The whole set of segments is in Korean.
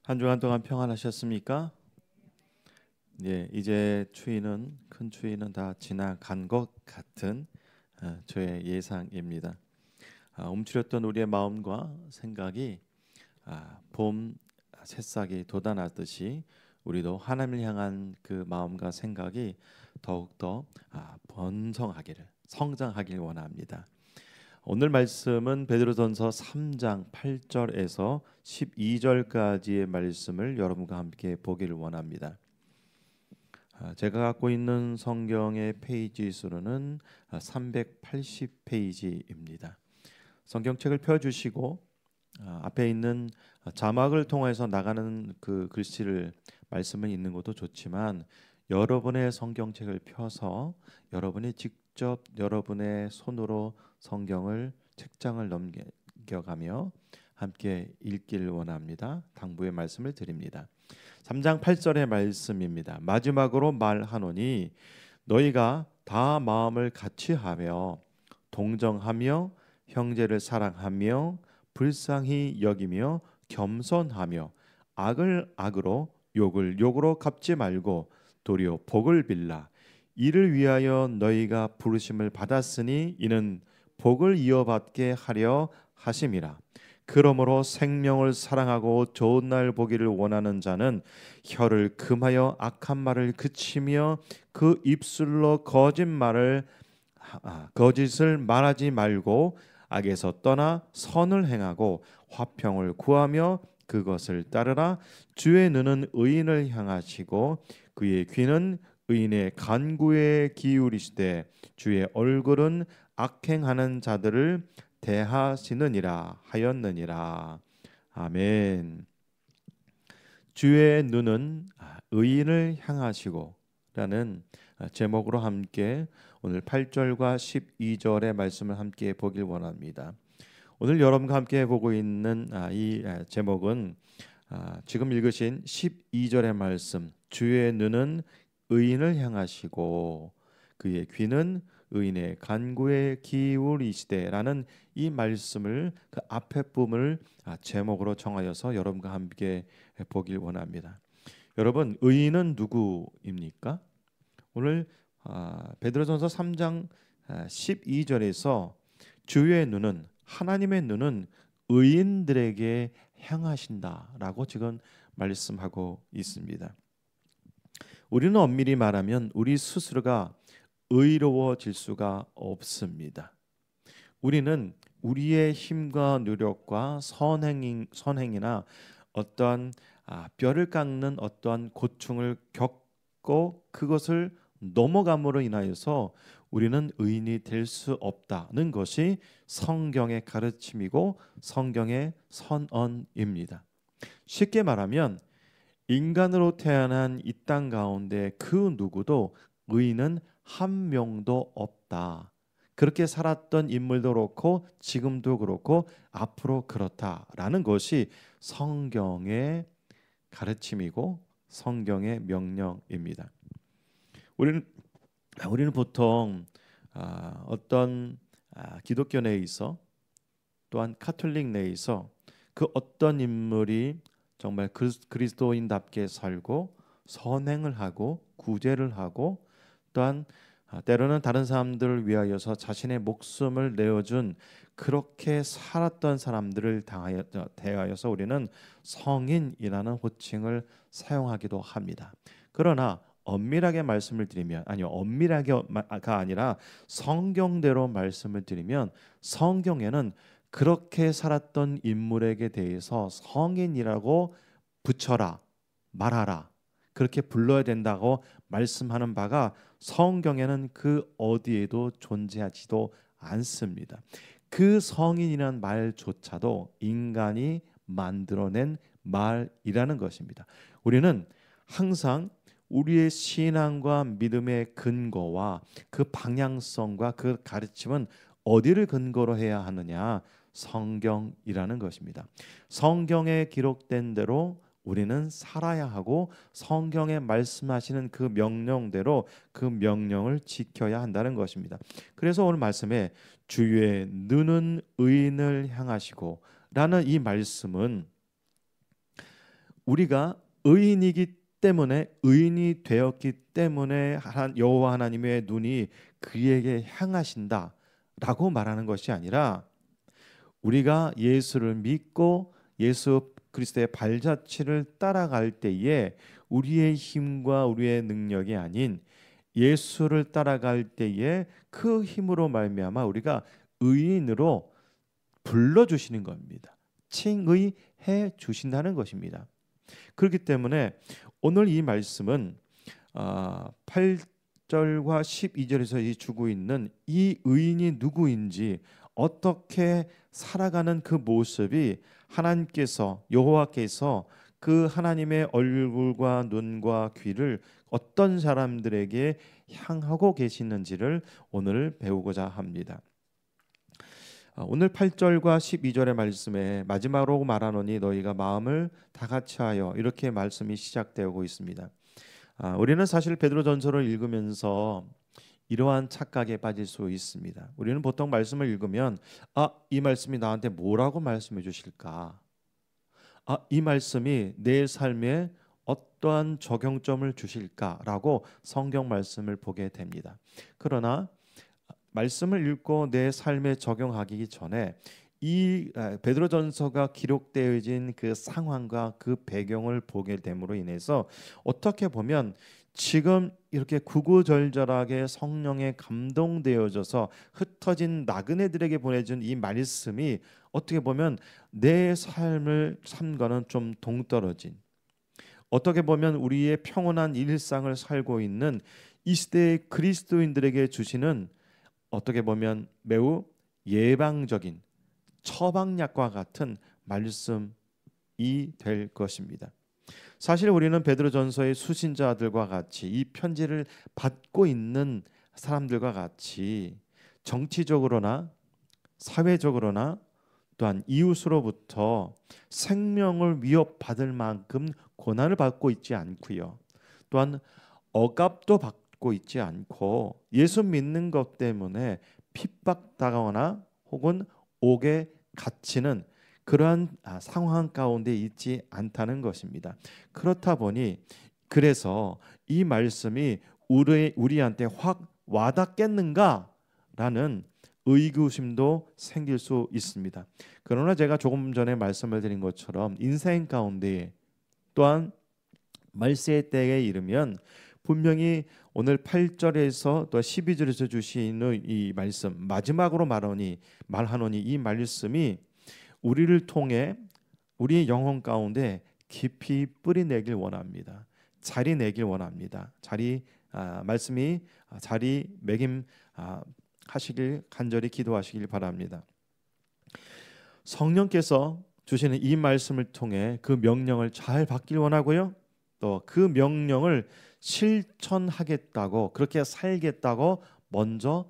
한 주간 동안 평안하셨습니까? 예, 이제 큰 추위는 다 지나간 것 같은 저의 예상입니다. 움츠렸던 우리의 마음과 생각이 봄 새싹이 돋아나듯이 우리도 하나님을 향한 그 마음과 생각이 더욱더 번성하기를 성장하길 원합니다. 오늘 말씀은 베드로전서 3장 8절에서 12절까지의 말씀을 여러분과 함께 보기를 원합니다. 제가 갖고 있는 성경의 페이지 수로는 380페이지입니다. 성경책을 펴주시고 앞에 있는 자막을 통해서 나가는 그 글씨를 말씀을 읽는 것도 좋지만 여러분의 성경책을 펴서 여러분이 직접 여러분의 손으로 성경을 책장을 넘겨가며 함께 읽기를 원합니다. 당부의 말씀을 드립니다. 3장 8절의 말씀입니다. 마지막으로 말하노니 너희가 다 마음을 같이 하며 동정하며 형제를 사랑하며 불쌍히 여기며 겸손하며 악을 악으로 욕을 욕으로 갚지 말고 도리어 복을 빌라. 이를 위하여 너희가 부르심을 받았으니 이는 복을 이어받게 하려 하심이라. 그러므로 생명을 사랑하고 좋은 날 보기를 원하는 자는 혀를 금하여 악한 말을 그치며 그 입술로 거짓을 말하지 말고 악에서 떠나 선을 행하고 화평을 구하며 그것을 따르라. 주의 눈은 의인을 향하시고 그의 귀는 의인의 간구에 기울이시되 주의 얼굴은 악행하는 자들을 대하시느니라 하였느니라. 아멘. 주의 눈은 의인을 향하시고 라는 제목으로 함께 오늘 8절과 12절의 말씀을 함께 보길 원합니다. 오늘 여러분과 함께 보고 있는 이 제목은 지금 읽으신 12절의 말씀, 주의 눈은 의인을 향하시고 그의 귀는 의인의 간구에 기울이시되라는 이 말씀을 그 앞에 부분을 제목으로 정하여서 여러분과 함께 보길 원합니다. 여러분, 의인은 누구입니까? 오늘 베드로전서 3장 12절에서 주의 눈은 하나님의 눈은 의인들에게 향하신다라고 지금 말씀하고 있습니다. 우리는 엄밀히 말하면 우리 스스로가 의로워질 수가 없습니다. 우리는 우리의 힘과 노력과 선행이나 어떠한 뼈를 깎는 어떠한 고충을 겪고 그것을 넘어감으로 인하여서 우리는 의인이 될 수 없다는 것이 성경의 가르침이고 성경의 선언입니다. 쉽게 말하면 인간으로 태어난 이 땅 가운데 그 누구도 의인은 한 명도 없다. 그렇게 살았던 인물도 그렇고 지금도 그렇고 앞으로 그렇다라는 것이 성경의 가르침이고 성경의 명령입니다. 우리는 보통 어떤 기독교 내에서 또한 카톨릭 내에서 그 어떤 인물이 정말 그리스도인답게 살고 선행을 하고 구제를 하고 또한 때로는 다른 사람들을 위하여서 자신의 목숨을 내어준 그렇게 살았던 사람들을 대하여서 우리는 성인이라는 호칭을 사용하기도 합니다. 그러나 엄밀하게 말씀을 드리면 엄밀하게가 아니라 성경대로 말씀을 드리면 성경에는 그렇게 살았던 인물에게 대해서 성인이라고 붙여라 말하라 그렇게 불러야 된다고 말씀하는 바가 성경에는 그 어디에도 존재하지도 않습니다. 그 성인이라는 말조차도 인간이 만들어낸 말이라는 것입니다. 우리는 항상 우리의 신앙과 믿음의 근거와 그 방향성과 그 가르침은 어디를 근거로 해야 하느냐? 성경이라는 것입니다. 성경에 기록된 대로 우리는 살아야 하고 성경에 말씀하시는 그 명령대로 그 명령을 지켜야 한다는 것입니다. 그래서 오늘 말씀에 주의 눈은 의인을 향하시고 라는 이 말씀은 우리가 의인이기 때문에, 의인이 되었기 때문에 여호와 하나님의 눈이 그에게 향하신다라고 말하는 것이 아니라, 우리가 예수를 믿고 예수 그리스도의 발자취를 따라갈 때에 우리의 힘과 우리의 능력이 아닌 예수를 따라갈 때에 그 힘으로 말미암아 우리가 의인으로 불러주시는 겁니다. 칭의해 주신다는 것입니다. 그렇기 때문에 오늘 이 말씀은 8절과 12절에서 주고 있는 이 의인이 누구인지, 어떻게 살아가는 그 모습이 하나님께서, 여호와께서 그 하나님의 얼굴과 눈과 귀를 어떤 사람들에게 향하고 계시는지를 오늘 배우고자 합니다. 오늘 8절과 12절의 말씀에 마지막으로 말하노니 너희가 마음을 다 같이 하여, 이렇게 말씀이 시작되고 있습니다. 우리는 사실 베드로전서를 읽으면서 이러한 착각에 빠질 수 있습니다. 우리는 보통 말씀을 읽으면 이 말씀이 나한테 뭐라고 말씀해 주실까? 이 말씀이 내 삶에 어떠한 적용점을 주실까라고 성경 말씀을 보게 됩니다. 그러나 말씀을 읽고 내 삶에 적용하기 전에 이 베드로전서가 기록되어진 그 상황과 그 배경을 보게 됨으로 인해서 어떻게 보면 지금 이렇게 구구절절하게 성령에 감동되어져서 흩어진 나그네들에게 보내준 이 말씀이 어떻게 보면 내 삶을 삶과는 좀 동떨어진, 어떻게 보면 우리의 평온한 일상을 살고 있는 이 시대의 그리스도인들에게 주시는, 어떻게 보면 매우 예방적인 처방약과 같은 말씀이 될 것입니다. 사실 우리는 베드로전서의 수신자들과 같이, 이 편지를 받고 있는 사람들과 같이 정치적으로나 사회적으로나 또한 이웃으로부터 생명을 위협받을 만큼 고난을 받고 있지 않고요, 또한 억압도 받고 있지 않고 예수 믿는 것 때문에 핍박당하거나 혹은 옥에 갇히는 그러한 상황 가운데 있지 않다는 것입니다. 그렇다 보니, 그래서 이 말씀이 우리한테 확 와닿겠는가라는 의구심도 생길 수 있습니다. 그러나 제가 조금 전에 말씀을 드린 것처럼 인생 가운데 또한 말세의 때에 이르면 분명히 오늘 8절에서 또 12절에서 주시는 이 말씀, 마지막으로 말하노니 이 말씀이 우리를 통해 우리의 영혼 가운데 깊이 뿌리 내길 원합니다. 자리 내길 원합니다. 말씀이 자리 매김 하시길 간절히 기도하시길 바랍니다. 성령께서 주시는 이 말씀을 통해 그 명령을 잘 받길 원하고요, 또 그 명령을 실천하겠다고, 그렇게 살겠다고 먼저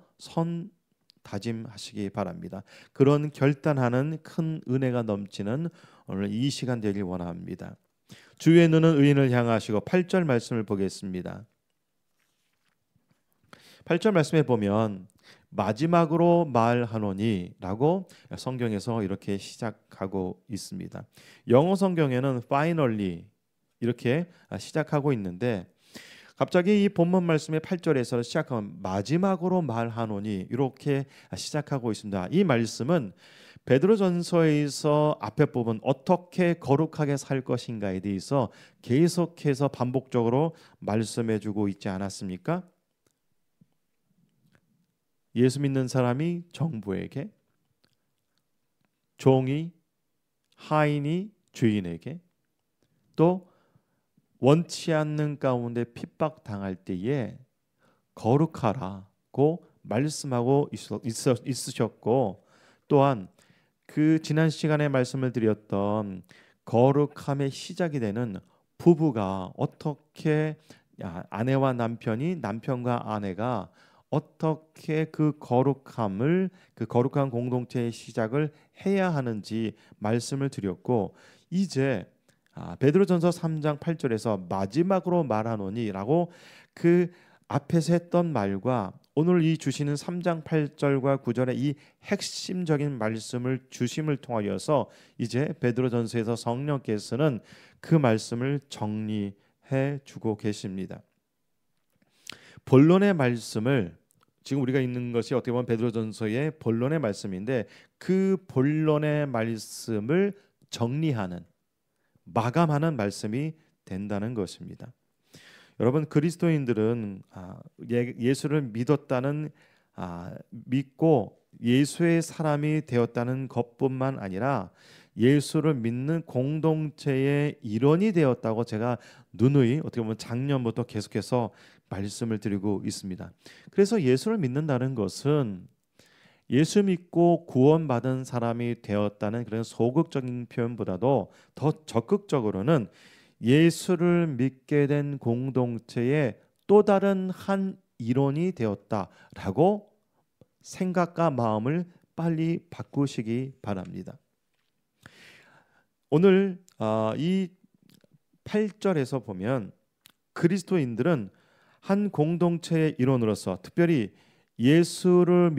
다짐하시기 바랍니다. 그런 결단하는 큰 은혜가 넘치는 오늘 이 시간 되길 원합니다. 주의 눈은 의인을 향하시고, 8절 말씀을 보겠습니다. 8절 말씀에 보면 마지막으로 말하노니 라고 성경에서 이렇게 시작하고 있습니다. 영어 성경에는 finally 이렇게 시작하고 있는데, 갑자기 이 본문 말씀의 8절에서 시작하면 마지막으로 말하노니 이렇게 시작하고 있습니다. 이 말씀은 베드로전서에서 앞에 부분 어떻게 거룩하게 살 것인가에 대해서 계속해서 반복적으로 말씀해주고 있지 않았습니까? 예수 믿는 사람이 정부에게, 종이 하인이 주인에게, 또 원치 않는 가운데 핍박당할 때에 거룩하라고 말씀하고 있으셨고, 또한 그 지난 시간에 말씀을 드렸던 거룩함의 시작이 되는 부부가 어떻게, 아내와 남편이, 남편과 아내가 어떻게 그 거룩한 공동체의 시작을 해야 하는지 말씀을 드렸고, 이제 베드로전서 3장 8절에서 마지막으로 말하노니라고 그 앞에서 했던 말과 오늘 이 주시는 3장 8절과 9절의 이 핵심적인 말씀을 주심을 통하여서 이제 베드로전서에서 성령께서는 그 말씀을 정리해 주고 계십니다. 본론의 말씀을 지금 우리가 읽는 것이 어떻게 보면 베드로전서의 본론의 말씀인데 그 본론의 말씀을 정리하는 마감하는 말씀이 된다는 것입니다. 여러분 그리스도인들은 예수를 믿었다는 믿고 예수의 사람이 되었다는 것뿐만 아니라 예수를 믿는 공동체의 일원이 되었다고 제가 누누이 어떻게 보면 작년부터 계속해서 말씀을 드리고 있습니다. 그래서 예수를 믿는다는 것은 예수 믿고 구원받은 사람이 되었다는 그런 소극적인 표현보다도 더 적극적으로는 예수를 믿게 된 공동체의 또 다른 한 일원이 되었다라고 생각과 마음을 빨리 바꾸시기 바랍니다. 오늘 이 8절에서 보면 그리스도인들은 한 공동체의 일원으로서 특별히 예수를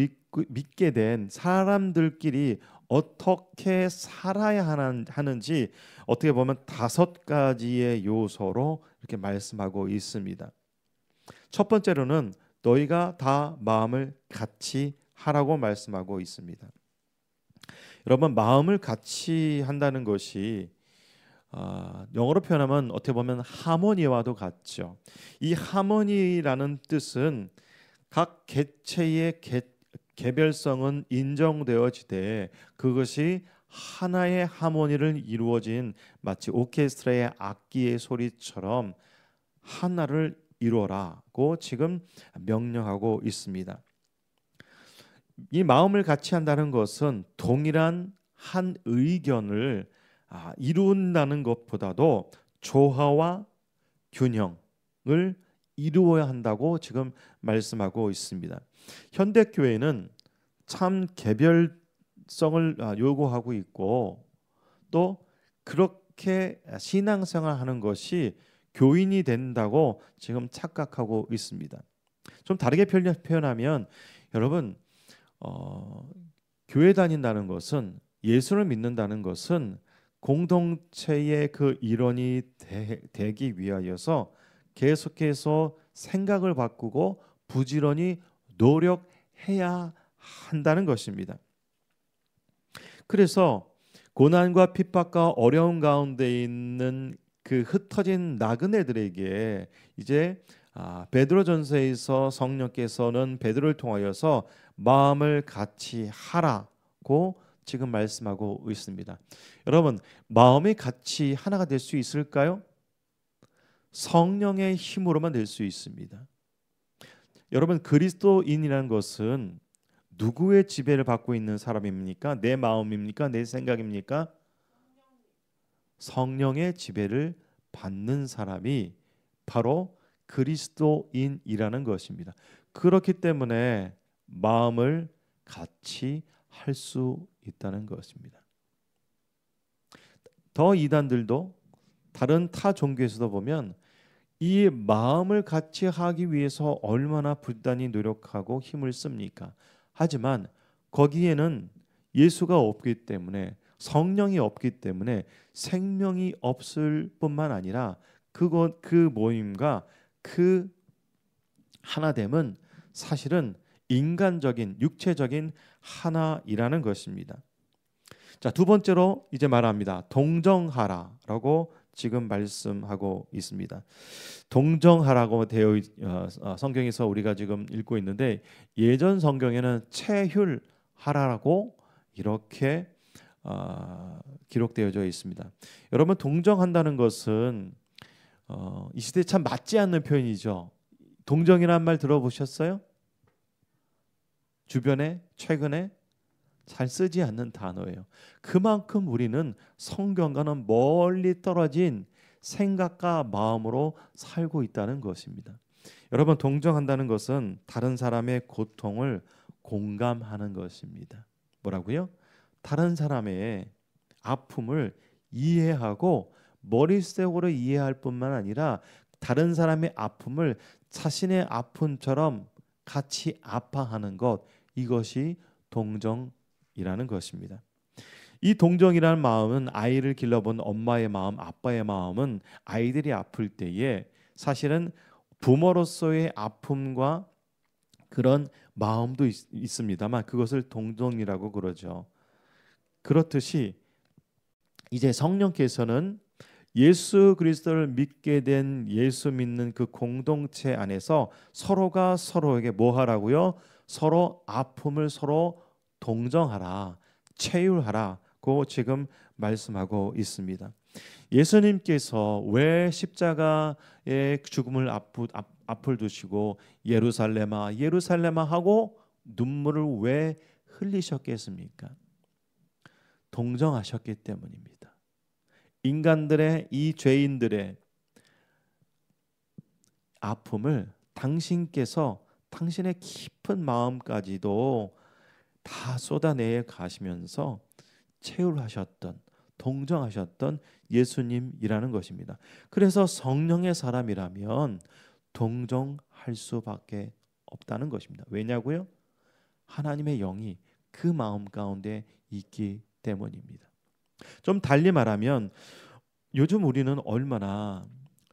믿게 된 사람들끼리 어떻게 살아야 하는지 어떻게 보면 5가지의 요소로 이렇게 말씀하고 있습니다. 첫 번째로는 너희가 다 마음을 같이 하라고 말씀하고 있습니다. 여러분 마음을 같이 한다는 것이 영어로 표현하면 어떻게 보면 하모니와도 같죠. 이 하모니라는 뜻은 각 개체의 개별성은 인정되어지되 그것이 하나의 하모니를 이루어진 마치 오케스트라의 악기의 소리처럼 하나를 이루어라고 지금 명령하고 있습니다. 이 마음을 같이 한다는 것은 동일한 한 의견을 이룬다는 것보다도 조화와 균형을 이루어야 한다고 지금 말씀하고 있습니다. 현대 교회는 참 개별성을 요구하고 있고 또 그렇게 신앙생활하는 것이 교인이 된다고 지금 착각하고 있습니다. 좀 다르게 표현하면 여러분 교회 다닌다는 것은 예수를 믿는다는 것은 공동체의 그 일원이 되기 위하여서 계속해서 생각을 바꾸고 부지런히 노력해야 한다는 것입니다. 그래서 고난과 핍박과 어려운 가운데 있는 그 흩어진 나그네들에게 이제 베드로전서에서 성령께서는 베드로를 통하여서 마음을 같이 하라고 지금 말씀하고 있습니다. 여러분 마음이 같이 하나가 될 수 있을까요? 성령의 힘으로만 될 수 있습니다. 여러분 그리스도인이라는 것은 누구의 지배를 받고 있는 사람입니까? 내 마음입니까? 내 생각입니까? 성령의 지배를 받는 사람이 바로 그리스도인이라는 것입니다. 그렇기 때문에 마음을 같이 할 수 있다는 것입니다. 더 이단들도 다른 타 종교에서도 보면 이 마음을 같이 하기 위해서 얼마나 부단히 노력하고 힘을 씁니까? 하지만 거기에는 예수가 없기 때문에 성령이 없기 때문에 생명이 없을 뿐만 아니라 그 모임과 그 하나됨은 사실은 인간적인 육체적인 하나이라는 것입니다. 자, 두 번째로 이제 말합니다. 동정하라라고 지금 말씀하고 있습니다. 동정하라고 되어 성경에서 우리가 지금 읽고 있는데 예전 성경에는 체휼하라라고 이렇게 기록되어져 있습니다. 여러분 동정한다는 것은 이 시대에 참 맞지 않는 표현이죠. 동정이라는 말 들어보셨어요? 주변에 최근에 잘 쓰지 않는 단어예요. 그만큼 우리는 성경과는 멀리 떨어진 생각과 마음으로 살고 있다는 것입니다. 여러분 동정한다는 것은 다른 사람의 고통을 공감하는 것입니다. 뭐라고요? 다른 사람의 아픔을 이해하고 머릿속으로 이해할 뿐만 아니라 다른 사람의 아픔을 자신의 아픔처럼 같이 아파하는 것, 이것이 동정이라는 것입니다. 이 동정이라는 마음은 아이를 길러본 엄마의 마음, 아빠의 마음은 아이들이 아플 때에 사실은 부모로서의 아픔과 그런 마음도 있습니다만 그것을 동정이라고 그러죠. 그렇듯이 이제 성령께서는 예수 그리스도를 믿게 된 예수 믿는 그 공동체 안에서 서로가 서로에게 뭐 하라고요? 서로 아픔을 서로 동정하라, 체휼하라고 지금 말씀하고 있습니다. 예수님께서 왜 십자가의 죽음을 앞을 두시고 예루살렘아 예루살렘아 하고 눈물을 왜 흘리셨겠습니까? 동정하셨기 때문입니다. 인간들의 이 죄인들의 아픔을 당신께서 당신의 깊은 마음까지도 다 쏟아내 가시면서 체휼하셨던, 동정하셨던 예수님이라는 것입니다. 그래서 성령의 사람이라면 동정할 수밖에 없다는 것입니다. 왜냐고요? 하나님의 영이 그 마음 가운데 있기 때문입니다. 좀 달리 말하면 요즘 우리는 얼마나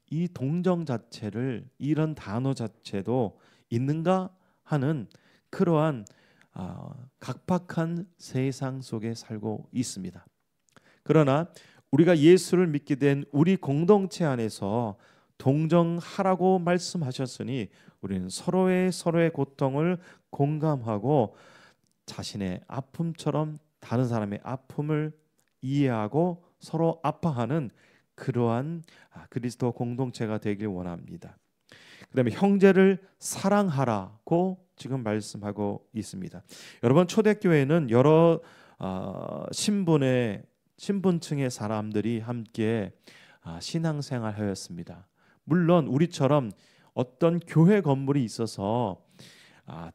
이 동정 자체를, 이런 단어 자체도 있는가 하는 그러한 각박한 세상 속에 살고 있습니다. 그러나 우리가 예수를 믿게 된 우리 공동체 안에서 동정하라고 말씀하셨으니 우리는 서로의 고통을 공감하고 자신의 아픔처럼 다른 사람의 아픔을 이해하고 서로 아파하는 그러한 그리스도 공동체가 되길 원합니다. 그다음에 형제를 사랑하라고 지금 말씀하고 있습니다. 여러분, 초대교회는 여러 신분층의 사람들이 함께 신앙생활하였습니다. 물론 우리처럼 어떤 교회 건물이 있어서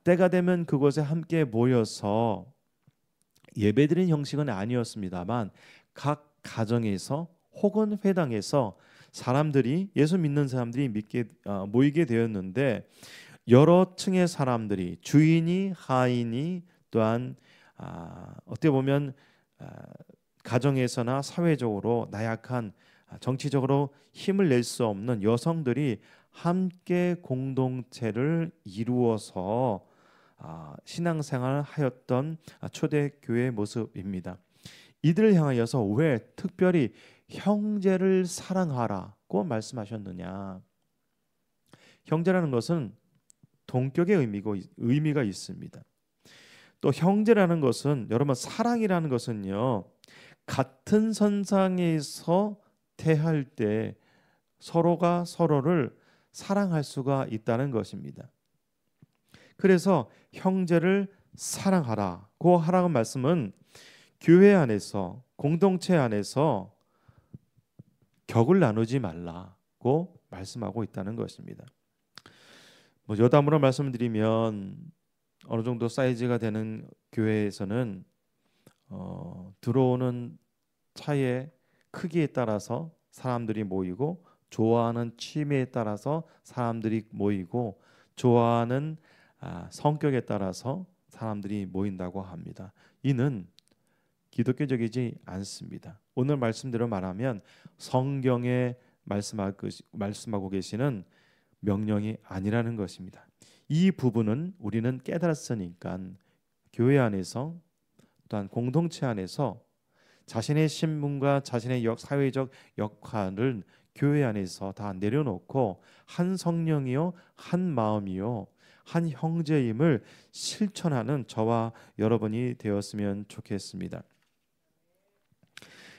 때가 되면 그곳에 함께 모여서 예배드리는 형식은 아니었습니다만 각 가정에서 혹은 회당에서 사람들이, 예수 믿는 사람들이 모이게 되었는데 여러 층의 사람들이, 주인이 하인이, 또한 어떻게 보면 가정에서나 사회적으로 나약한, 정치적으로 힘을 낼 수 없는 여성들이 함께 공동체를 이루어서 신앙생활을 하였던 초대교회의 모습입니다. 이들을 향하여서 왜 특별히 형제를 사랑하라고 말씀하셨느냐? 형제라는 것은 동격의 의미가 있습니다. 또 형제라는 것은, 여러분, 사랑이라는 것은요, 같은 선상에서 대할 때 서로가 서로를 사랑할 수가 있다는 것입니다. 그래서 형제를 사랑하라고 하라는 말씀은 교회 안에서, 공동체 안에서 격을 나누지 말라고 말씀하고 있다는 것입니다. 여담으로 말씀드리면 어느 정도 사이즈가 되는 교회에서는 들어오는 차의 크기에 따라서 사람들이 모이고, 좋아하는 취미에 따라서 사람들이 모이고, 좋아하는 성격에 따라서 사람들이 모인다고 합니다. 이는 기독교적이지 않습니다. 오늘 말씀대로 말하면 성경에 말씀하고 계시는 명령이 아니라는 것입니다. 이 부분은 우리는 깨달았으니까 교회 안에서, 또한 공동체 안에서 자신의 신분과 자신의 사회적 역할을 교회 안에서 다 내려놓고 한 성령이요, 한 마음이요, 한 형제임을 실천하는 저와 여러분이 되었으면 좋겠습니다.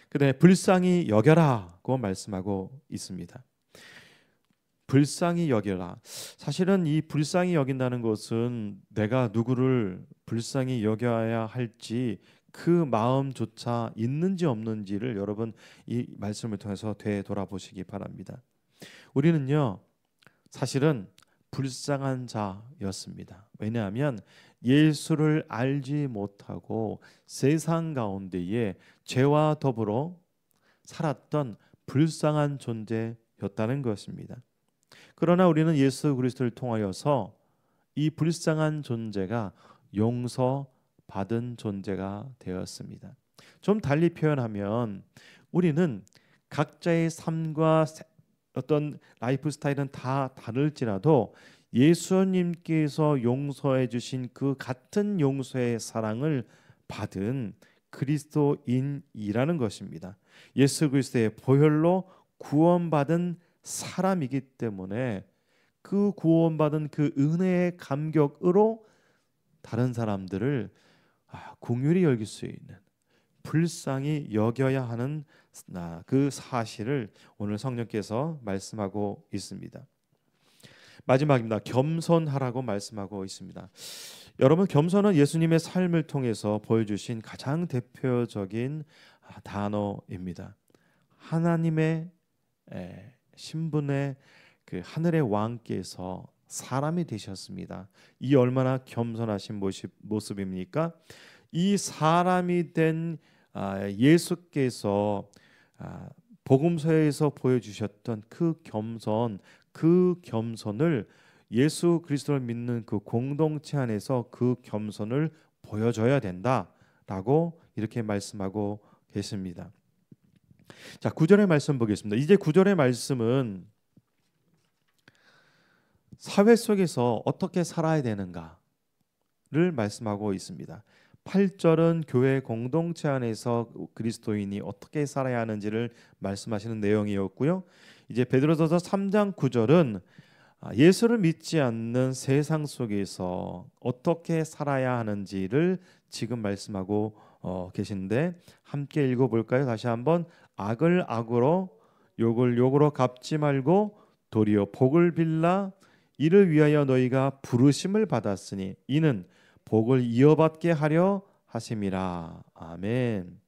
그다음에 불쌍히 여겨라고 말씀하고 있습니다. 불쌍히 여겨라. 사실은 이 불쌍히 여긴다는 것은 내가 누구를 불쌍히 여겨야 할지 그 마음조차 있는지 없는지를 여러분 이 말씀을 통해서 되돌아보시기 바랍니다. 우리는요, 사실은 불쌍한 자였습니다. 왜냐하면 예수를 알지 못하고 세상 가운데에 죄와 더불어 살았던 불쌍한 존재였다는 것입니다. 그러나 우리는 예수 그리스도를 통하여서 이 불쌍한 존재가 용서받은 존재가 되었습니다. 좀 달리 표현하면 우리는 각자의 삶과 어떤 라이프 스타일은 다 다를지라도 예수님께서 용서해 주신 그 같은 용서의 사랑을 받은 그리스도인이라는 것입니다. 예수 그리스도의 보혈로 구원받은 사람이기 때문에 그 구원받은 그 은혜의 감격으로 다른 사람들을 긍휼히 여길 수 있는, 불쌍히 여겨야 하는 그 사실을 오늘 성령께서 말씀하고 있습니다. 마지막입니다. 겸손하라고 말씀하고 있습니다. 여러분, 겸손은 예수님의 삶을 통해서 보여주신 가장 대표적인 단어입니다. 하나님의 신분의 그 하늘의 왕께서 사람이 되셨습니다. 이 얼마나 겸손하신 모습입니까? 이 사람이 된 예수께서 복음서에서 보여주셨던 그 겸손을 예수 그리스도를 믿는 그 공동체 안에서 그 겸손을 보여줘야 된다라고 이렇게 말씀하고 계십니다. 자, 9절의 말씀 보겠습니다. 이제 9절의 말씀은 사회 속에서 어떻게 살아야 되는가를 말씀하고 있습니다. 8절은 교회 공동체 안에서 그리스도인이 어떻게 살아야 하는지를 말씀하시는 내용이었고요. 이제 베드로전서 3장 9절은 예수를 믿지 않는 세상 속에서 어떻게 살아야 하는지를 지금 말씀하고 계신데, 함께 읽어볼까요? 다시 한번. 악을 악으로 욕을 욕으로 갚지 말고 도리어 복을 빌라. 이를 위하여 너희가 부르심을 받았으니 이는 복을 이어받게 하려 하심이라. 아멘.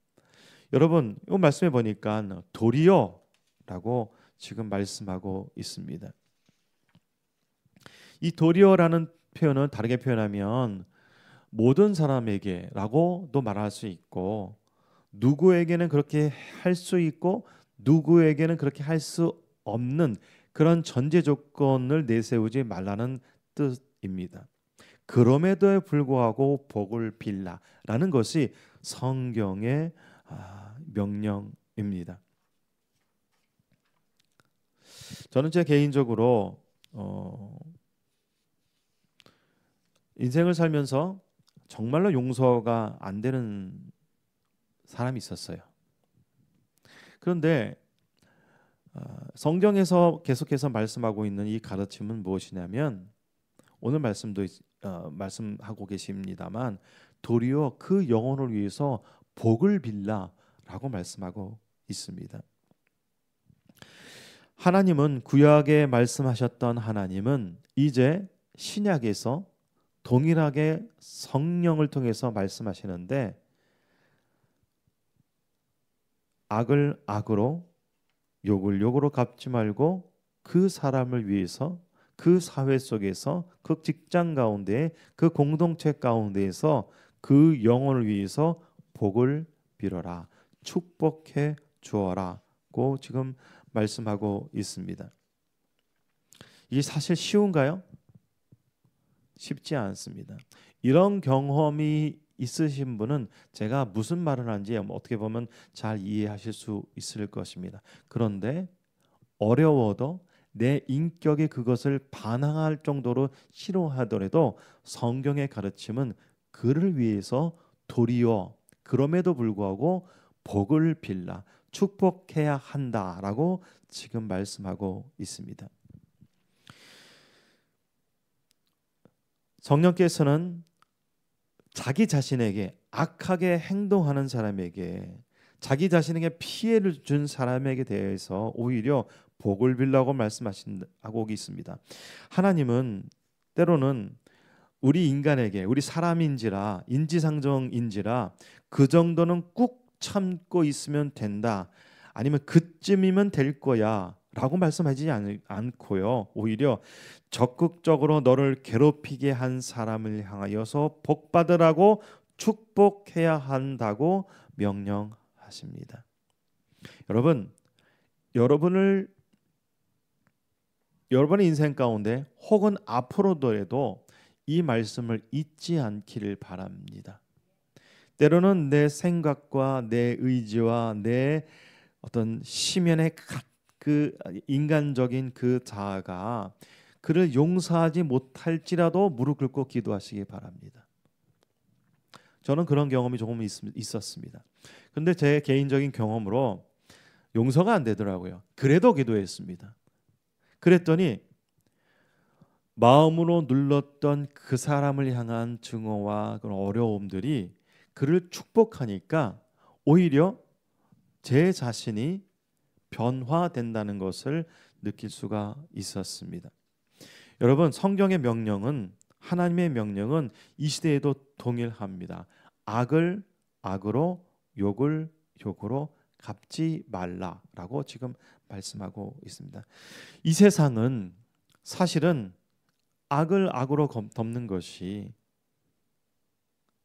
여러분, 이 말씀해 보니까 도리어라고 지금 말씀하고 있습니다. 이 도리어라는 표현은 다르게 표현하면 모든 사람에게라고도 말할 수 있고, 누구에게는 그렇게 할 수 있고 누구에게는 그렇게 할 수 없는 그런 전제 조건을 내세우지 말라는 뜻입니다. 그럼에도 불구하고 복을 빌라라는 것이 성경의 명령입니다. 저는 제 개인적으로 인생을 살면서 정말로 용서가 안 되는 사람이 있었어요. 그런데 성경에서 계속해서 말씀하고 있는 이 가르침은 무엇이냐면, 오늘 말씀도 말씀하고 계십니다만 도리어 그 영혼을 위해서 복을 빌라라고 말씀하고 있습니다. 하나님은, 구약에 말씀하셨던 하나님은 이제 신약에서 동일하게 성령을 통해서 말씀하시는데, 악을 악으로 욕을 욕으로 갚지 말고 그 사람을 위해서, 그 사회 속에서, 그 직장 가운데, 그 공동체 가운데에서 그 영혼을 위해서 복을 빌어라, 축복해 주어라고 지금 말씀하고 있습니다. 이게 사실 쉬운가요? 쉽지 않습니다. 이런 경험이 있으신 분은 제가 무슨 말을 하는지 어떻게 보면 잘 이해하실 수 있을 것입니다. 그런데 어려워도 내 인격이 그것을 반항할 정도로 싫어하더라도 성경의 가르침은 그를 위해서 도리어 그럼에도 불구하고 복을 빌라, 축복해야 한다라고 지금 말씀하고 있습니다. 성령께서는 자기 자신에게 악하게 행동하는 사람에게, 자기 자신에게 피해를 준 사람에게 대해서 오히려 복을 빌라고 말씀하고 있습니다. 하나님은 때로는 우리 인간에게, 우리 사람인지라, 인지상정인지라 그 정도는 꾹 참고 있으면 된다, 아니면 그쯤이면 될 거야 라고 말씀하지 않고요, 오히려 적극적으로 너를 괴롭히게 한 사람을 향하여서 복받으라고 축복해야 한다고 명령하십니다. 여러분, 여러분의 인생 가운데 혹은 앞으로도 이 말씀을 잊지 않기를 바랍니다. 때로는 내 생각과 내 의지와 내 어떤 심연의 그 인간적인 그 자아가 그를 용서하지 못할지라도 무릎 꿇고 기도하시기 바랍니다. 저는 그런 경험이 조금 있었습니다. 근데 제 개인적인 경험으로 용서가 안 되더라고요. 그래도 기도했습니다. 그랬더니 마음으로 눌렀던 그 사람을 향한 증오와 그런 어려움들이 그를 축복하니까 오히려 제 자신이 변화된다는 것을 느낄 수가 있었습니다. 여러분, 성경의 명령은, 하나님의 명령은 이 시대에도 동일합니다. 악을 악으로, 욕을 욕으로 갚지 말라라고 지금 말씀하고 있습니다. 이 세상은 사실은 악을 악으로 덮는 것이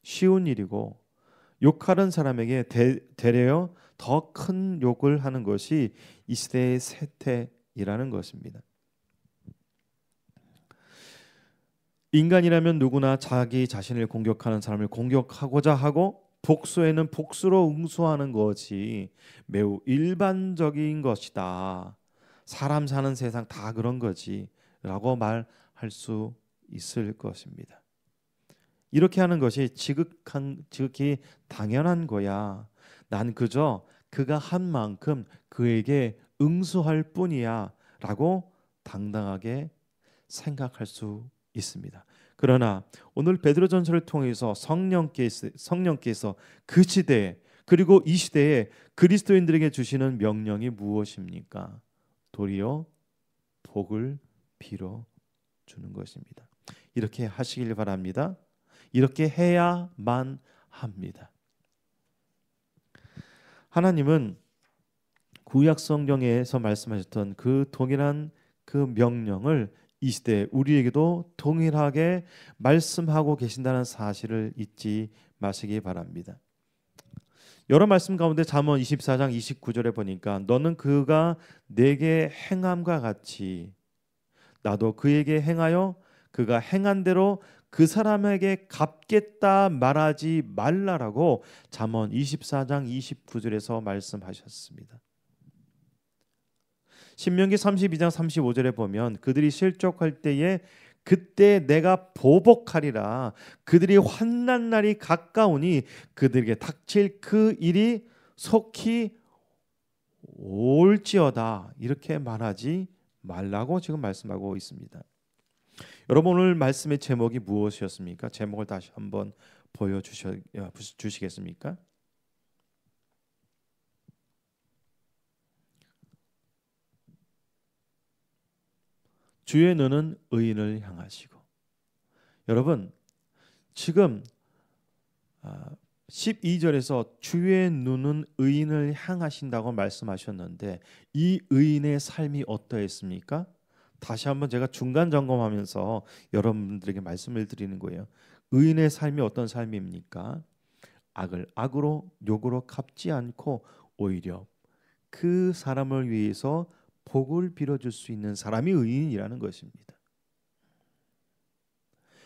쉬운 일이고, 욕하는 사람에게 되려 더 큰 욕을 하는 것이 이 시대의 세태이라는 것입니다. 인간이라면 누구나 자기 자신을 공격하는 사람을 공격하고자 하고 복수에는 복수로 응수하는 것이 매우 일반적인 것이다. 사람 사는 세상 다 그런 거지 라고 말할 수 있을 것입니다. 이렇게 하는 것이 지극히 당연한 거야. 난 그저 그가 한 만큼 그에게 응수할 뿐이야 라고 당당하게 생각할 수 있습니다. 그러나 오늘 베드로전서를 통해서 성령께서 그 시대에, 그리고 이 시대에 그리스도인들에게 주시는 명령이 무엇입니까? 도리어 복을 빌어 주는 것입니다. 이렇게 하시길 바랍니다. 이렇게 해야만 합니다. 하나님은 구약 성경에서 말씀하셨던 그 동일한 그 명령을 이 시대 우리에게도 동일하게 말씀하고 계신다는 사실을 잊지 마시기 바랍니다. 여러 말씀 가운데 잠언 24장 29절에 보니까 너는 그가 내게 행함과 같이 나도 그에게 행하여 그가 행한 대로 그 사람에게 갚겠다 말하지 말라라고 잠언 24장 29절에서 말씀하셨습니다. 신명기 32장 35절에 보면 그들이 실족할 때에 그때 내가 보복하리라. 그들이 환난 날이 가까우니 그들에게 닥칠 그 일이 속히 올지어다. 이렇게 말하지 말라고 지금 말씀하고 있습니다. 여러분, 오늘 말씀의 제목이 무엇이었습니까? 제목을 다시 한번 보여주시겠습니까? 주의 눈은 의인을 향하시고. 여러분, 지금 12절에서 주의 눈은 의인을 향하신다고 말씀하셨는데 이 의인의 삶이 어떠했습니까? 다시 한번 제가 중간 점검하면서 여러분들에게 말씀을 드리는 거예요. 의인의 삶이 어떤 삶입니까? 악을 악으로 욕으로 갚지 않고 오히려 그 사람을 위해서 복을 빌어줄 수 있는 사람이 의인이라는 것입니다.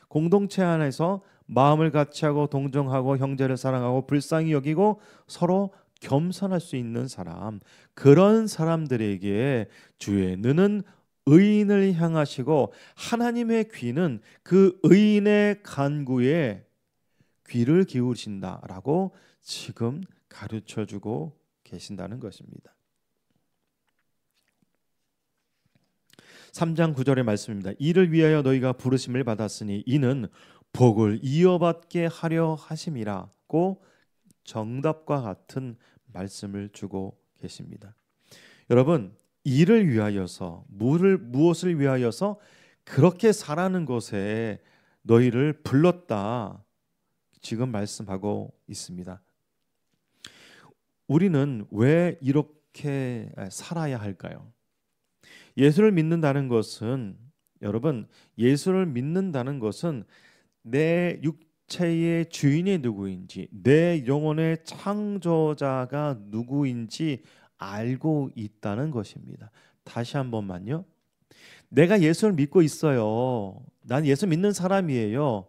공동체 안에서 마음을 같이하고 동정하고 형제를 사랑하고 불쌍히 여기고 서로 겸손할 수 있는 사람, 그런 사람들에게 주의 눈은 의인을 향하시고 하나님의 귀는 그 의인의 간구에 귀를 기울이신다라고 지금 가르쳐주고 계신다는 것입니다. 3장 9절의 말씀입니다. 이를 위하여 너희가 부르심을 받았으니 이는 복을 이어받게 하려 하심이라고 정답과 같은 말씀을 주고 계십니다. 여러분, 이를 위하여서 무엇을 위하여서 그렇게 살아는 것에 너희를 불렀다 지금 말씀하고 있습니다. 우리는 왜 이렇게 살아야 할까요? 예수를 믿는다는 것은, 여러분, 예수를 믿는다는 것은 내 육체의 주인이 누구인지, 내 영혼의 창조자가 누구인지 알고 있다는 것입니다. 다시 한 번만요. 내가 예수를 믿고 있어요. 난 예수 믿는 사람이에요.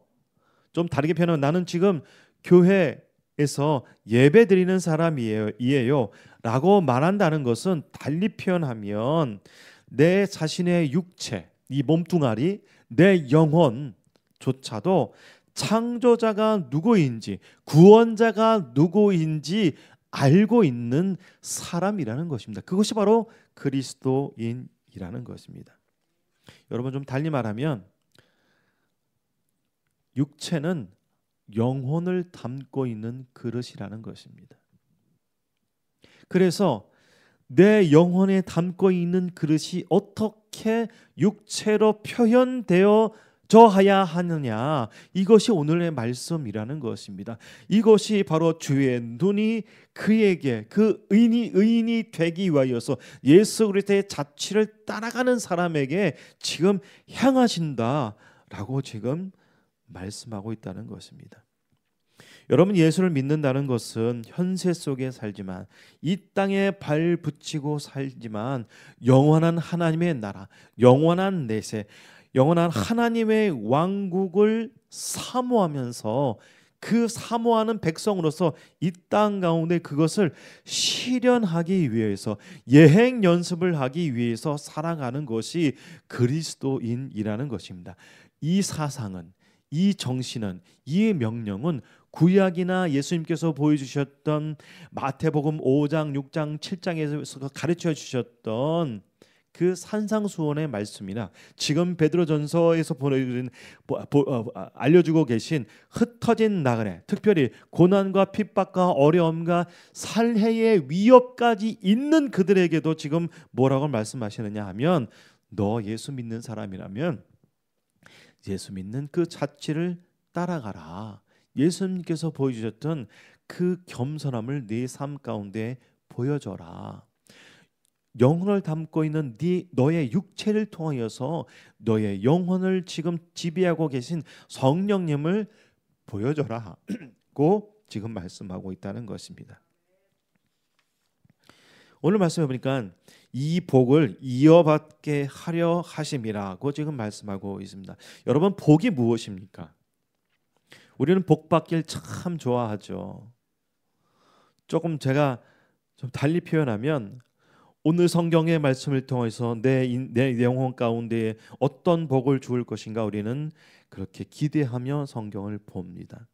좀 다르게 표현하면 나는 지금 교회에서 예배 드리는 사람이에요. 라고 말한다는 것은 달리 표현하면 내 자신의 육체, 이 몸뚱아리, 내 영혼조차도 창조자가 누구인지, 구원자가 누구인지 알고 있는 사람이라는 것입니다. 그것이 바로 그리스도인이라는 것입니다. 여러분, 좀 달리 말하면 육체는 영혼을 담고 있는 그릇이라는 것입니다. 그래서 내 영혼에 담고 있는 그릇이 어떻게 육체로 표현되어 져야 하느냐, 이것이 오늘의 말씀이라는 것입니다. 이것이 바로 주의 눈이 그에게, 그 의인이 되기 위하여서 예수 그리스도의 자취를 따라가는 사람에게 지금 향하신다라고 지금 말씀하고 있다는 것입니다. 여러분, 예수를 믿는다는 것은 현세 속에 살지만, 이 땅에 발 붙이고 살지만 영원한 하나님의 나라, 영원한 내세, 영원한 하나님의 왕국을 사모하면서 그 사모하는 백성으로서 이 땅 가운데 그것을 실현하기 위해서, 예행 연습을 하기 위해서 살아가는 것이 그리스도인이라는 것입니다. 이 사상은, 이 정신은, 이 명령은 구약이나 예수님께서 보여주셨던 마태복음 5장, 6장, 7장에서 가르쳐 주셨던 그 산상수훈의 말씀이나 지금 베드로전서에서 알려주고 계신 흩어진 나그네, 특별히 고난과 핍박과 어려움과 살해의 위협까지 있는 그들에게도 지금 뭐라고 말씀하시느냐 하면, 너 예수 믿는 사람이라면 예수 믿는 그 자취를 따라가라. 예수님께서 보여주셨던 그 겸손함을 네 삶 가운데 보여줘라. 영혼을 담고 있는 너의 육체를 통하여서 너의 영혼을 지금 지배하고 계신 성령님을 보여줘라고 지금 말씀하고 있다는 것입니다. 오늘 말씀해 보니까 이 복을 이어받게 하려 하심이라고 지금 말씀하고 있습니다. 여러분, 복이 무엇입니까? 우리는 복 받길 참 좋아하죠. 조금 제가 좀 달리 표현하면, 오늘 성경의 말씀을 통해서 내 영혼 가운데 어떤 복을 주을 것인가, 우리는 그렇게 기대하며 성경을 봅니다.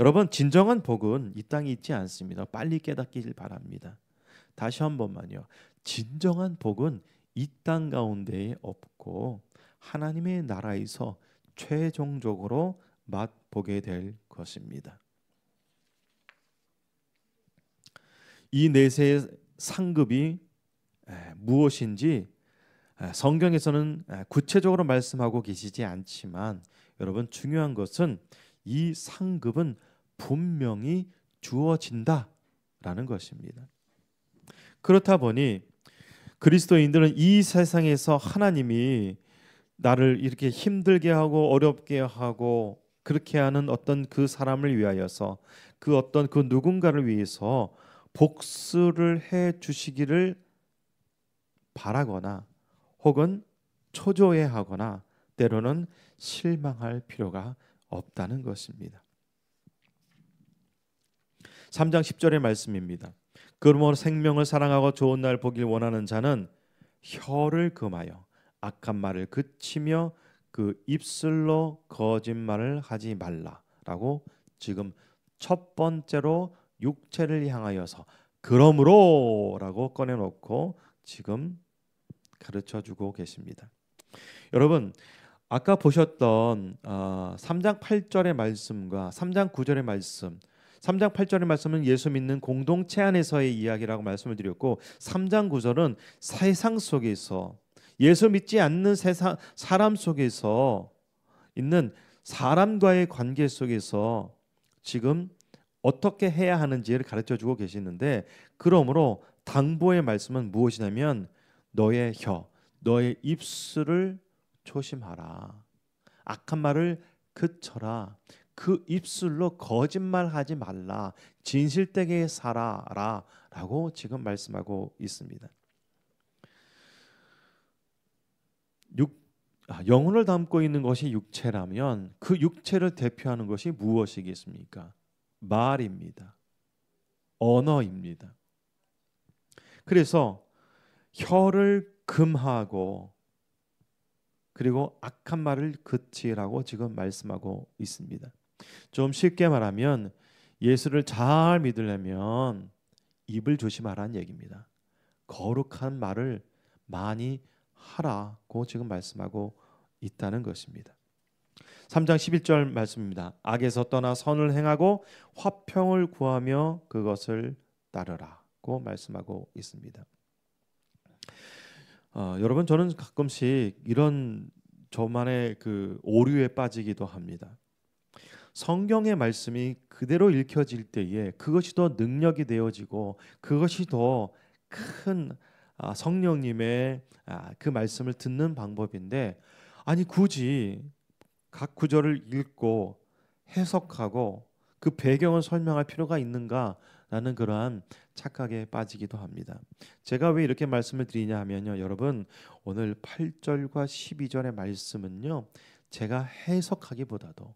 여러분, 진정한 복은 이 땅에 있지 않습니다. 빨리 깨닫길 바랍니다. 다시 한 번만요. 진정한 복은 이 땅 가운데에 없고 하나님의 나라에서 최종적으로 맛보게 될 것입니다. 이 내세의 상급이 무엇인지 성경에서는 구체적으로 말씀하고 계시지 않지만, 여러분, 중요한 것은 이 상급은 분명히 주어진다라는 것입니다. 그렇다 보니 그리스도인들은 이 세상에서 하나님이 나를 이렇게 힘들게 하고 어렵게 하고 그렇게 하는 어떤 그 사람을 위하여서, 그 어떤 그 누군가를 위해서 복수를 해 주시기를 바라거나 혹은 초조해하거나 때로는 실망할 필요가 없다는 것입니다. 3장 10절의 말씀입니다. 그러므로 생명을 사랑하고 좋은 날 보길 원하는 자는 혀를 금하여 악한 말을 그치며 그 입술로 거짓말을 하지 말라라고 지금 첫 번째로 육체를 향하여서 그러므로라고 꺼내놓고 지금 가르쳐주고 계십니다. 여러분, 아까 보셨던 3장 8절의 말씀과 3장 9절의 말씀, 3장 8절의 말씀은 예수 믿는 공동체 안에서의 이야기라고 말씀을 드렸고, 3장 9절은 세상 속에서, 예수 믿지 않는 사람 속에서 있는 사람과의 관계 속에서 지금 어떻게 해야 하는지를 가르쳐주고 계시는데, 그러므로 당부의 말씀은 무엇이냐면 너의 혀, 너의 입술을 조심하라. 악한 말을 그쳐라. 그 입술로 거짓말하지 말라. 진실되게 살아라 라고 지금 말씀하고 있습니다. 영혼을 담고 있는 것이 육체라면 그 육체를 대표하는 것이 무엇이겠습니까? 말입니다. 언어입니다. 그래서 혀를 금하고 그리고 악한 말을 그치라고 지금 말씀하고 있습니다. 좀 쉽게 말하면 예수를 잘 믿으려면 입을 조심하라는 얘기입니다. 거룩한 말을 많이 하라고 지금 말씀하고 있다는 것입니다. 3장 11절 말씀입니다. 악에서 떠나 선을 행하고 화평을 구하며 그것을 따르라고 말씀하고 있습니다. 여러분, 저는 가끔씩 이런 저만의 그 오류에 빠지기도 합니다. 성경의 말씀이 그대로 읽혀질 때에 그것이 더 능력이 되어지고 그것이 더 큰 성령님의 그 말씀을 듣는 방법인데, 아니 굳이 각 구절을 읽고 해석하고 그 배경을 설명할 필요가 있는가라는 그러한 착각에 빠지기도 합니다. 제가 왜 이렇게 말씀을 드리냐 하면요, 여러분, 오늘 8절과 12절의 말씀은요, 제가 해석하기보다도,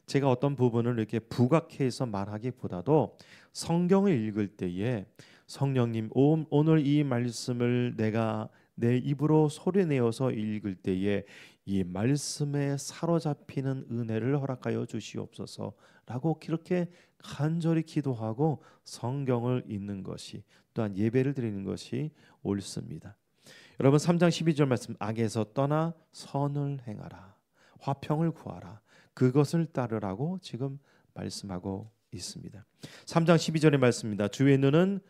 제가 어떤 부분을 이렇게 부각해서 말하기보다도 성경을 읽을 때에 성령님, 오늘 이 말씀을 내가 내 입으로 소리내어서 읽을 때에 이 말씀에 사로잡히는 은혜를 허락하여 주시옵소서라고 그렇게 간절히 기도하고 성경을 읽는 것이, 또한 예배를 드리는 것이 옳습니다. 여러분, 3장 12절 말씀, 악에서 떠나 선을 행하라, 화평을 구하라, 그것을 따르라고 지금 말씀하고 있습니다. 3장 12절의 말씀입니다. 주의 눈은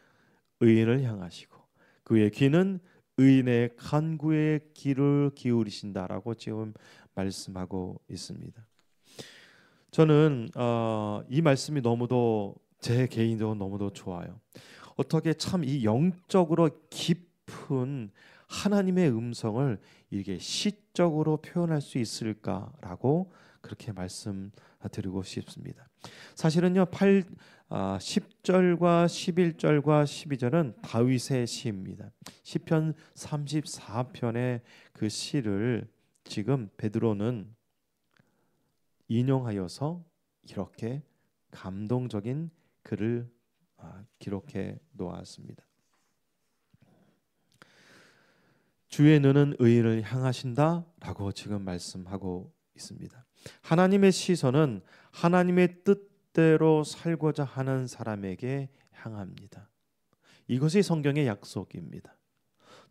의인을 향하시고 그의 귀는 의인의 간구에 귀를 기울이신다라고 지금 말씀하고 있습니다. 저는 이 말씀이 너무도, 제 개인적으로 너무도 좋아요. 어떻게 참 이 영적으로 깊은 하나님의 음성을 이게 시적으로 표현할 수 있을까라고 그렇게 말씀드리고 싶습니다. 사실은요, 10절과 11절과 12절은 다윗의 시입니다. 시편 34편의 그 시를 지금 베드로는 인용하여서 이렇게 감동적인 글을 기록해 놓았습니다. 주의 눈은 의인을 향하신다라고 지금 말씀하고 있습니다. 하나님의 시선은 하나님의 뜻대로 살고자 하는 사람에게 향합니다. 이것이 성경의 약속입니다.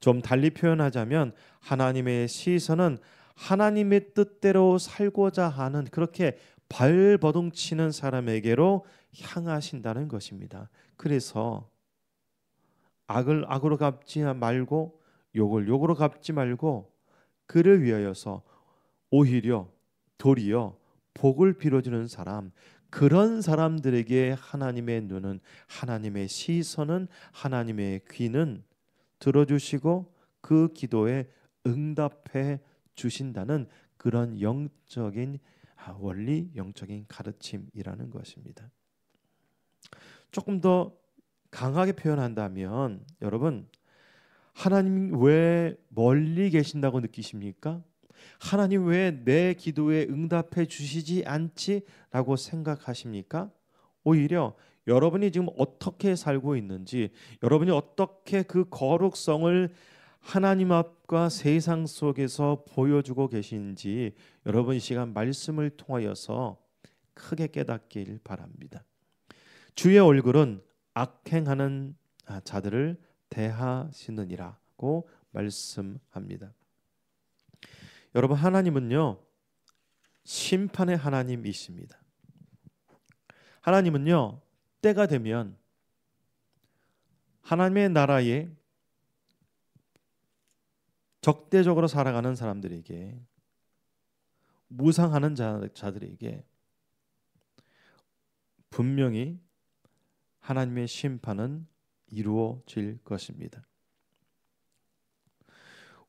좀 달리 표현하자면 하나님의 시선은 하나님의 뜻대로 살고자 하는, 그렇게 발버둥치는 사람에게로 향하신다는 것입니다. 그래서 악을 악으로 갚지 말고 욕을 욕으로 갚지 말고 그를 위하여서 오히려 도리어 복을 빌어주는 사람, 그런 사람들에게 하나님의 눈은, 하나님의 시선은, 하나님의 귀는 들어주시고 그 기도에 응답해 주신다는 그런 영적인 원리, 영적인 가르침이라는 것입니다. 조금 더 강하게 표현한다면, 여러분, 하나님 왜 멀리 계신다고 느끼십니까? 하나님 왜 내 기도에 응답해 주시지 않지라고 생각하십니까? 오히려 여러분이 지금 어떻게 살고 있는지, 여러분이 어떻게 그 거룩성을 하나님 앞과 세상 속에서 보여주고 계신지 여러분 이 시간 말씀을 통하여서 크게 깨닫길 바랍니다. 주의 얼굴은 악행하는 자들을 대하시느니라고 말씀합니다. 여러분, 하나님은요 심판의 하나님이십니다. 하나님은요 때가 되면 하나님의 나라에 적대적으로 살아가는 사람들에게, 무상하는 자들에게 분명히 하나님의 심판은 이루어질 것입니다.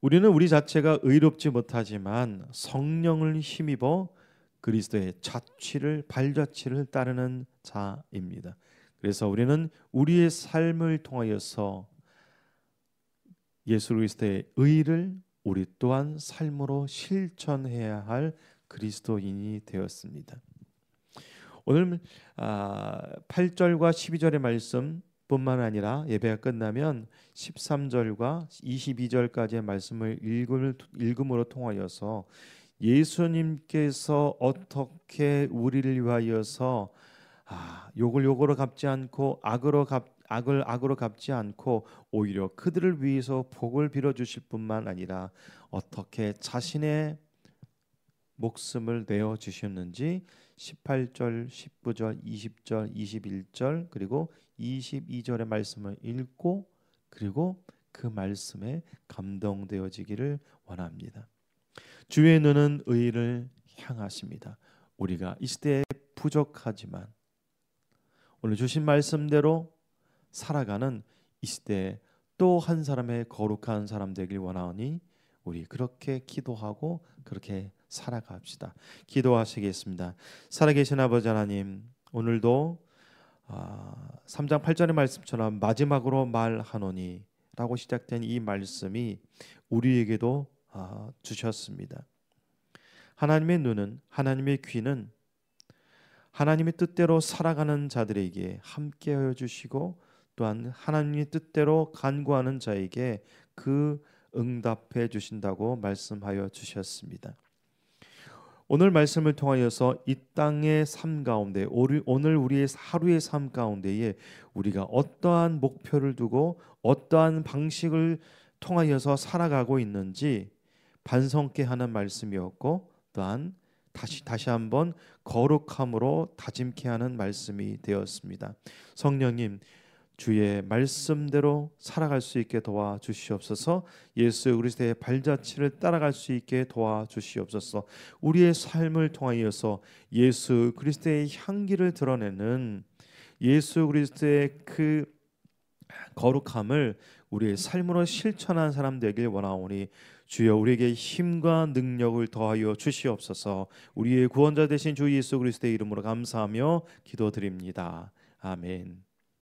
우리는 우리 자체가 의롭지 못하지만 성령을 힘입어 그리스도의 발자취를 따르는 자입니다. 그래서 우리는 우리의 삶을 통하여서 예수 그리스도의 의를 우리 또한 삶으로 실천해야 할 그리스도인이 되었습니다. 오늘 8절과 12절의 말씀뿐만 아니라 예배가 끝나면 13절과 22절까지의 말씀을 읽음으로 통하여서 예수님께서 어떻게 우리를 위하여서 욕을 욕으로 갚지 않고 악을 악으로 갚지 않고 오히려 그들을 위해서 복을 빌어 주실 뿐만 아니라 어떻게 자신의 목숨을 내어 주셨는지 18절, 19절, 20절, 21절 그리고 22절의 말씀을 읽고 그리고 그 말씀에 감동되어지기를 원합니다. 주의 눈은 의를 향하십니다. 우리가 이 시대에 부족하지만 오늘 주신 말씀대로 살아가는 이 시대에 또 한 사람의 거룩한 사람 되길 원하오니 우리 그렇게 기도하고 그렇게 살아갑시다. 기도하시겠습니다. 살아계신 아버지 하나님, 오늘도 3장 8절의 말씀처럼 마지막으로 말하노니 라고 시작된 이 말씀이 우리에게도 주셨습니다. 하나님의 눈은, 하나님의 귀는 하나님의 뜻대로 살아가는 자들에게 함께하여 주시고 또한 하나님의 뜻대로 간구하는 자에게 그 응답해 주신다고 말씀하여 주셨습니다. 오늘 말씀을 통하여서 이 땅의 삶 가운데 오늘 우리의 하루의 삶 가운데에 우리가 어떠한 목표를 두고 어떠한 방식을 통하여서 살아가고 있는지 반성케 하는 말씀이었고 또한 다시 한번 거룩함으로 다짐케 하는 말씀이 되었습니다. 성령님, 주의 말씀대로 살아갈 수 있게 도와주시옵소서. 예수 그리스도의 발자취를 따라갈 수 있게 도와주시옵소서. 우리의 삶을 통하여서 예수 그리스도의 향기를 드러내는 예수 그리스도의 그 거룩함을 우리의 삶으로 실천한 사람 되길 원하오니 주여 우리에게 힘과 능력을 더하여 주시옵소서. 우리의 구원자 되신 주 예수 그리스도의 이름으로 감사하며 기도드립니다. 아멘.